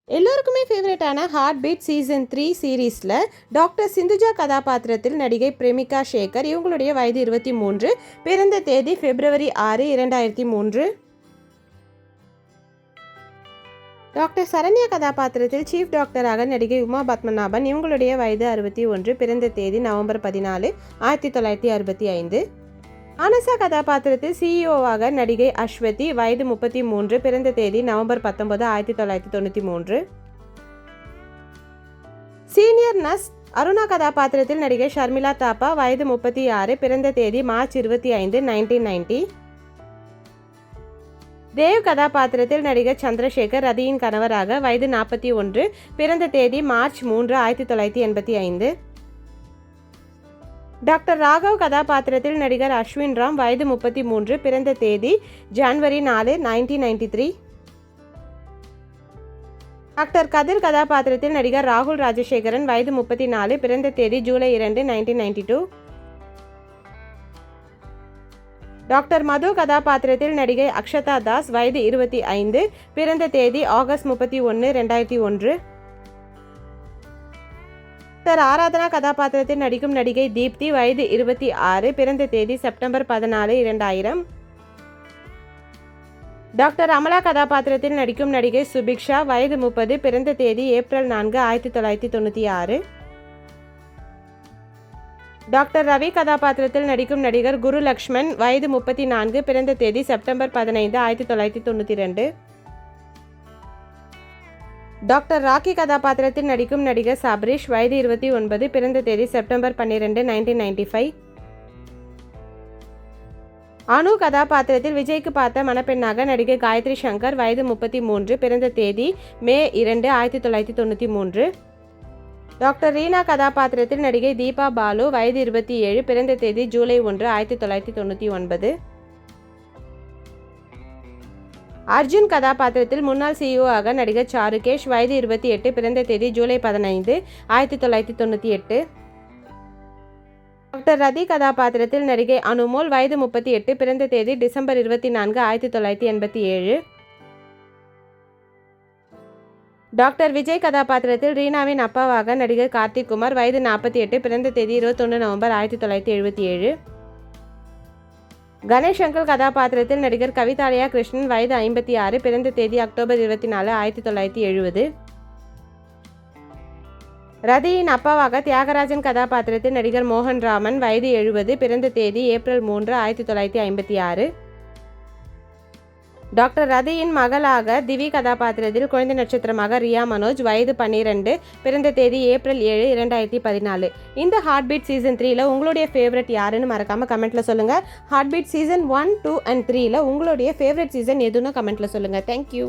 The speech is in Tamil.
எல்லோருக்குமே ஃபேவரட்டான ஹார்ட் பீட் சீசன் 3 சீரீஸில் டாக்டர் சிந்துஜா கதாபாத்திரத்தில் நடிகை பிரமிகா சேகர். இவங்களுடைய வயது 23, பிறந்த தேதி February 6, 2003. டாக்டர் சரண்யா கதாபாத்திரத்தில் சீஃப் டாக்டராக நடிகை உமா பத்மநாபன். இவங்களுடைய வயது 61, பிறந்த தேதி November 14, 1965. ஆனசா கதாபாத்திரத்தில் சிஇஓவாக நடிகை அஸ்வதி, வயது 33, பிறந்த தேதி November 19, 1993. சீனியர் நர்ஸ் அருணா கதாபாத்திரத்தில் நடிகை ஷர்மிளா தாப்பா, வயது 36, பிறந்த தேதி March 25, 1990. தேவ் கதாபாத்திரத்தில் நடிகர் சந்திரசேகர், ரதியின் கணவராக, வயது 41, பிறந்த தேதி March 3, 1985. டாக்டர் ராகவ் கதாபாத்திரத்தில் நடிகர் அஸ்வின் ராம், வயது 33, பிறந்த தேதி January 4, 1993. டாக்டர் கதிர் கதாபாத்திரத்தில் நடிகர் ராகுல் ராஜசேகரன், வயது 34, பிறந்த தேதி July 2, 1992. டாக்டர் மது கதாபாத்திரத்தில் நடிகை அக்ஷதா தாஸ், வயது 25, பிறந்த தேதி August 31, 2001. டாக்டர் ஆராதனா கதாபாத்திரத்தில் நடிக்கும் நடிகை தீப்தி, வயது 26, பிறந்த தேதி September 14, 2000. டாக்டர் அமலா கதாபாத்திரத்தில் நடிக்கும் நடிகை சுபிக்ஷா, வயது 30, பிறந்த தேதி April 4, 1996. டாக்டர் ரவி கதாபாத்திரத்தில் நடிக்கும் நடிகர் குரு லக்ஷ்மன், வயது 34, பிறந்த தேதி September 15, 1992. டாக்டர் ராக்கி கதாபாத்திரத்தில் நடிக்கும் நடிகர் சபரீஷ், வயது 29, பிறந்த தேதி September 12, 1995. அனு கதாபாத்திரத்தில் விஜய்க்கு பார்த்த மணப்பெண்ணாக நடிகை காயத்ரி சங்கர், வயது 33, பிறந்த தேதி May 2, 1993. டாக்டர் ரீனா கதாபாத்திரத்தில் நடிகை தீபா பாலு, வயது 27, பிறந்த தேதி July 1, 1999. அர்ஜுன் கதாபாத்திரத்தில் முன்னாள் சிஇஓ ஆக நடிகர் சாருகேஷ், வயது 28, பிறந்த தேதி July 15, 1998. டாக்டர் ரதி கதாபாத்திரத்தில் நடிகை அனுமோல், வயது 38, பிறந்த தேதி December 24, 1987. டாக்டர் விஜய் கதாபாத்திரத்தில் ரீனாவின் அப்பாவாக நடிகர் கார்த்திக் குமார், வயது 48, பிறந்த தேதி 21 November 1977. கணேஷ் அங்கிள் கதாபாத்திரத்தில் நடிகர் கவிதாலயா கிருஷ்ணன், வயது 56, பிறந்த தேதி October 24, 1970. ரதியின் அப்பாவாக தியாகராஜன் கதாபாத்திரத்தில் நடிகர் மோகன் ராமன், வயது 70, பிறந்த தேதி April 3, 1956. டாக்டர் ரதியின் மகளாக திவி கதாபாத்திரத்தில் குழந்தை நட்சத்திரமாக ரியா மனோஜ், வயது 12, பிறந்த தேதி April 7, 2014. இந்த ஹார்ட் பீட் சீசன் 3ல உங்களுடைய ஃபேவரட் யாருன்னு மறக்காம கமெண்ட்ல சொல்லுங்க. ஹார்ட் பீட் சீசன் 1, 2 and 3ல உங்களுடைய ஃபேவரட் சீசன் எதுன்னு கமெண்ட்ல சொல்லுங்க. தேங்க்யூ.